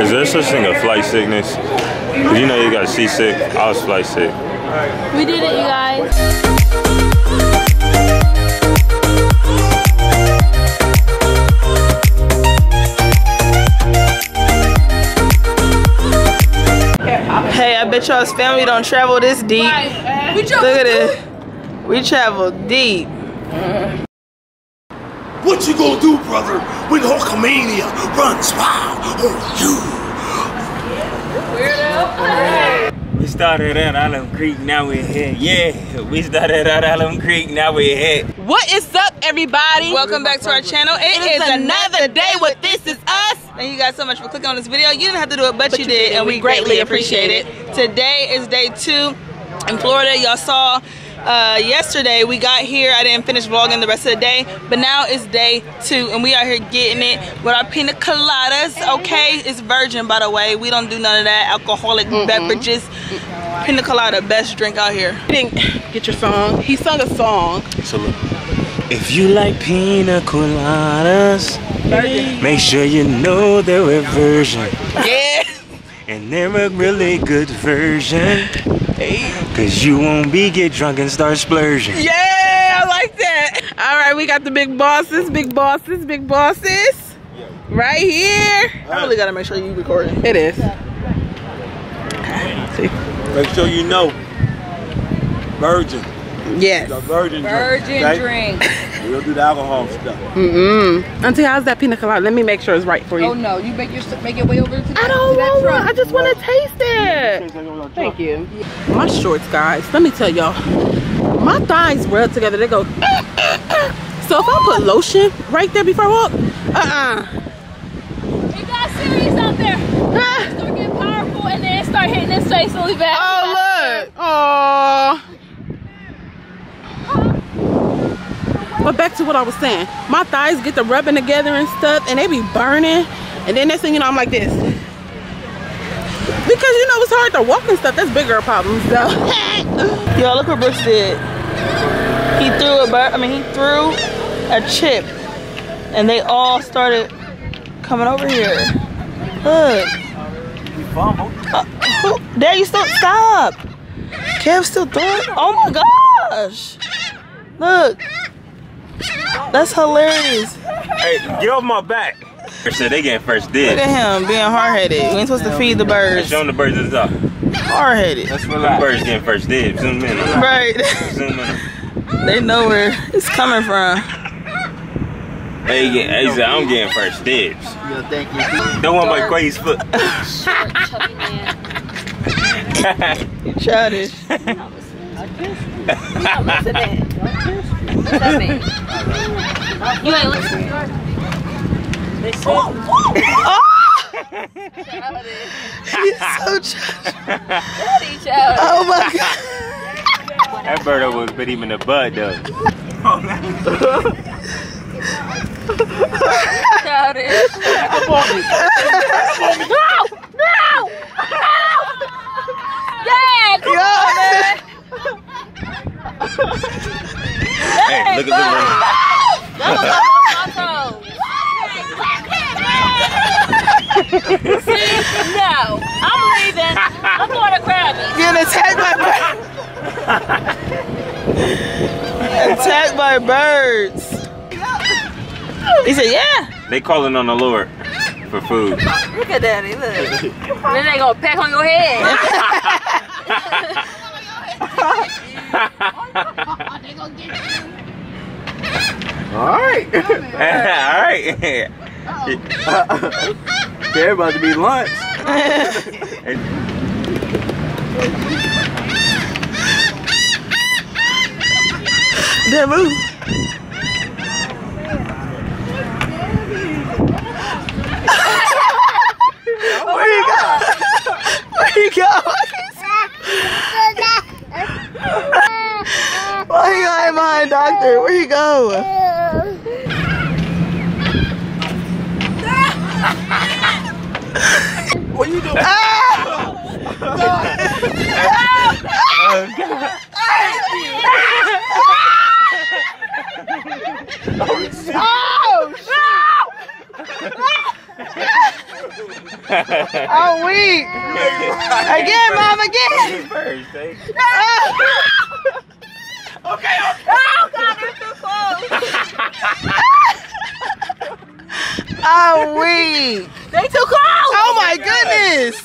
Is there such thing as flight sickness? You know you got seasick. I was flight sick. We did it, you guys. Hey, I bet y'all's family don't travel this deep. Look at it. We travel deep. What you gonna do, brother, when Hulkamania runs wild on you? Weirdo. We started at Alum Creek, now we're here. Yeah, we started at Alum Creek, now we're here. What is up, everybody? Welcome back to our channel. It is another day with This Is Us. Thank you guys so much for clicking on this video. You didn't have to do it, but you did, and we greatly appreciate it. Today is day 2 in Florida. Y'all saw yesterday we got here. I didn't finish vlogging the rest of the day, but now it's day 2 and we out here getting it with our pina coladas. Okay, it's virgin, by the way. We don't do none of that alcoholic beverages. Pina colada, best drink out here. He didn't get your song. He sung a song. So look, if you like pina coladas, make sure you know they're a version. Yeah. And they're a really good version. Cause you won't get drunk and start splurging. Yeah, I like that. All right, we got the big bosses. Right here. I really gotta make sure you recording. It is. See. Make sure you know, virgin. Yes. The virgin drink. We don't do the alcohol stuff. Auntie, how's that pina colada? Let me make sure it's right for you. Oh no, you make your way over to that. I don't want one. I just want to taste it. Thank you. My shorts, guys. Let me tell y'all. My thighs rub together. They go. So if I put lotion right there before I walk, It got serious out there. Start getting powerful and then start hitting this face really bad. Oh look. Oh. But back to what I was saying. My thighs get to rubbing together and stuff, and they be burning. And then next thing you know, I'm like this. Because you know it's hard to walk and stuff. That's bigger problems though. Yo, look what Brooks did. He threw he threw a chip, and they all started coming over here. Look. There you still stop. Kev still throwing. Oh my gosh. Look. That's hilarious. Hey, get off my back. They getting first dibs. Look at him being hard-headed. We ain't supposed to feed the birds. Showing the birds is up. Hard-headed. That's what the birds getting first dibs. Zoom in. Right. Zoom in. They know where it's coming from. Hey, I'm getting first dibs. Yeah, thank you. Don't want my Quay's foot. You childish. You're not listening. What's that mean? You ain't listening. They said. He's so childish. Oh my god. That bird was bit him in the butt though. Childish. No! Yeah, come on, man. Hey, look at That was See? No. I'm leaving. I'm going to Krabby. Getting attacked by birds. He said, yeah. They calling on the Lord for food. Look at Daddy, look. Then they gonna peck on your head. Alright. Alright. They're about to be lunch. That move. Where you go? Where you go? Why are you hiding behind Doctor? Where you go? What you doing? I'm weak. Again, Mom, again. First, eh? Okay. Oh God, they're too close. I'm weak. They too close. Oh my goodness.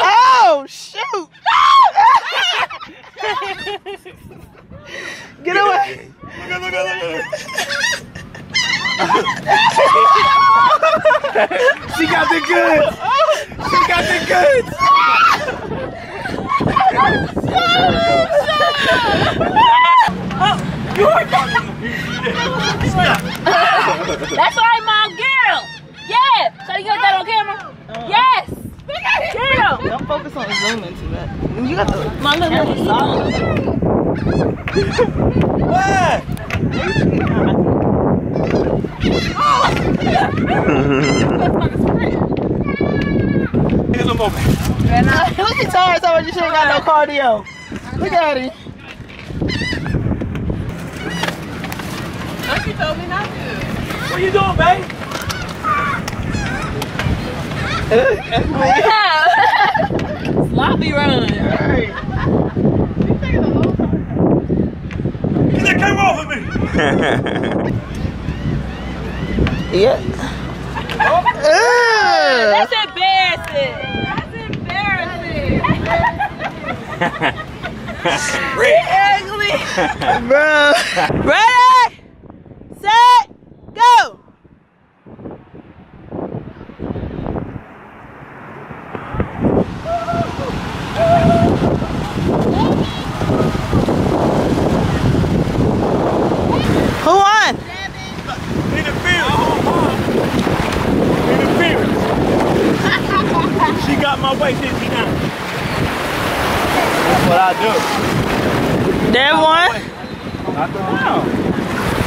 Oh shoot. Get away. Look. She got the goods. She got the goods. That's right, Mom. Get him. Yeah. So you got that on camera? Yes. Get him. Don't focus on zooming too much. You got the Mom, look. What? Here's a moment. Look at Tara, so you should ain't got no cardio. Look at him. She told me not to. What you doing, babe? Sloppy run. Get that camera off of me. Yeah. That's embarrassing. Ugly. Bro. Ready? Set. Go. Who won? Interference. She got my way, didn't she now? That's what I do. Dad won? Knock her down.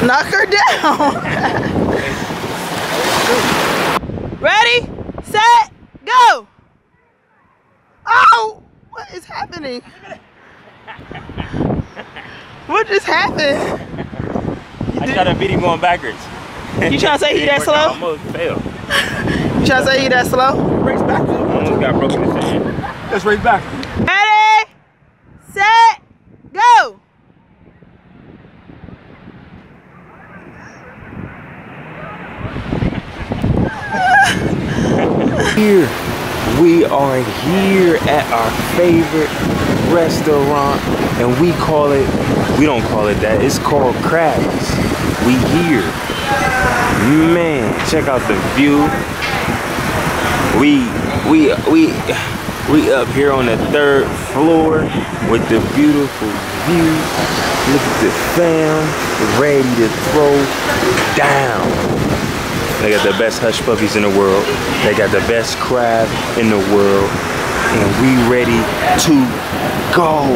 Knock her down. Ready, set, go. Oh, what is happening? What just happened? I tried to beat him going backwards. You trying to say he that I slow? almost failed. You trying to say he that slow? Race back. Almost got broken his hand. Let's race back. Ready, set, go. Here, we are here at our favorite restaurant, and we don't call it that, it's called Krabby's. We here. Man, check out the view. We up here on the 3rd floor with the beautiful view. Look at the fam, ready to throw down. They got the best hush puppies in the world. They got the best crab in the world. And we ready to go.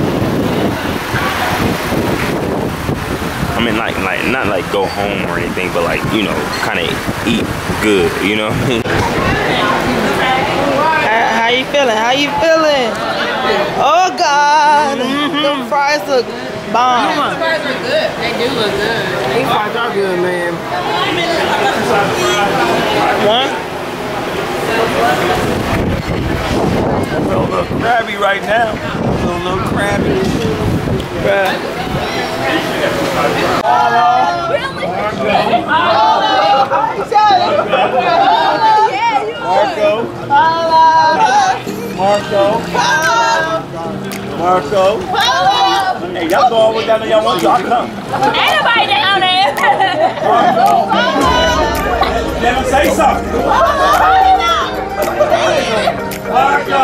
I mean, like not like go home or anything, but like, you know, kind of eat good, you know? How you feeling? How you feeling? Oh God, them fries look bomb. These fries are good. They do look good. These fries are good, man. One. A little crabby right now. A little crabby. Bruh. Marco. Hey, y'all go all the way down there. Y'all want to? I'll come. Ain't nobody down there. Let him say something. Marco.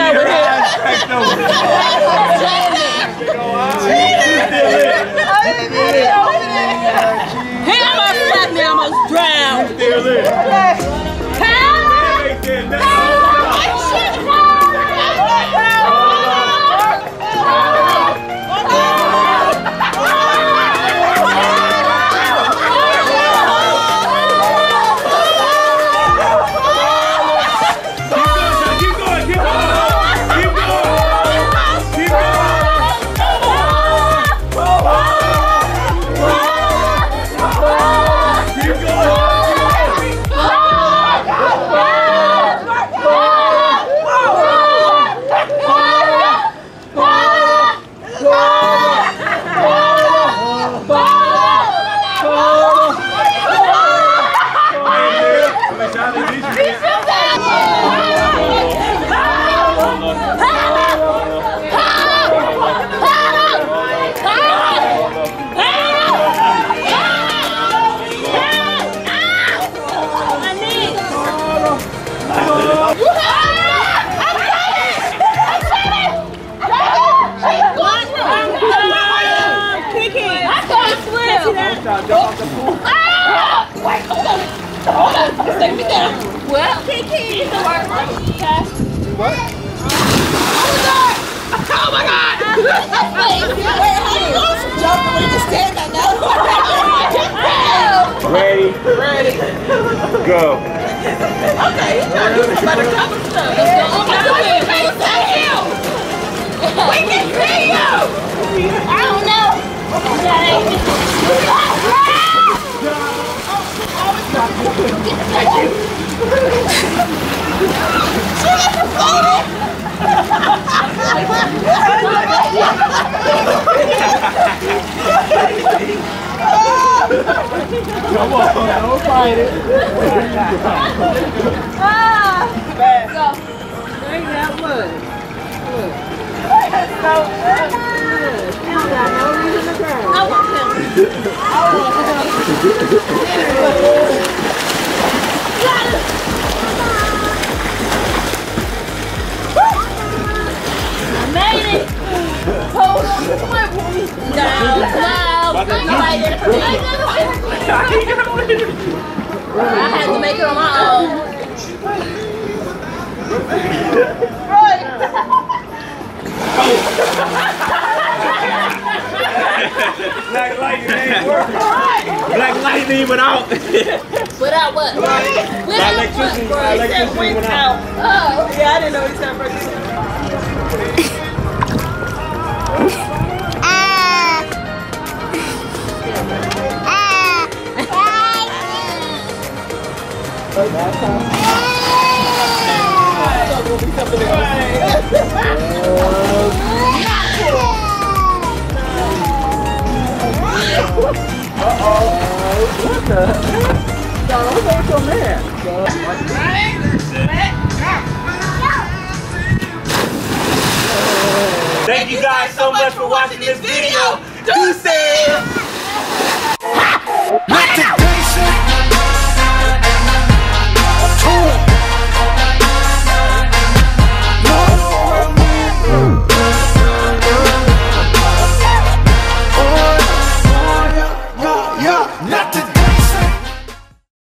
over here. He almost slapped me, almost drowned. Well, Kiki, it's a work. What? Oh my God! Ready? Ready. Go. Okay, he's trying to do some undercover stuff. Let's go. We can see you! I don't know. Come on, don't fight it. Fast. Go. Bring that wood. That's so good. I got no reason to cry. I want him. I made it. Hold on. No. Bring it right there for me. I had to make it on my own. Black lightning ain't working. Black lightning without. Without what? Without electricity. what? Electricity went out. Oh. Yeah, I didn't know what he said first. Thank you guys so much for watching this video. Deuces!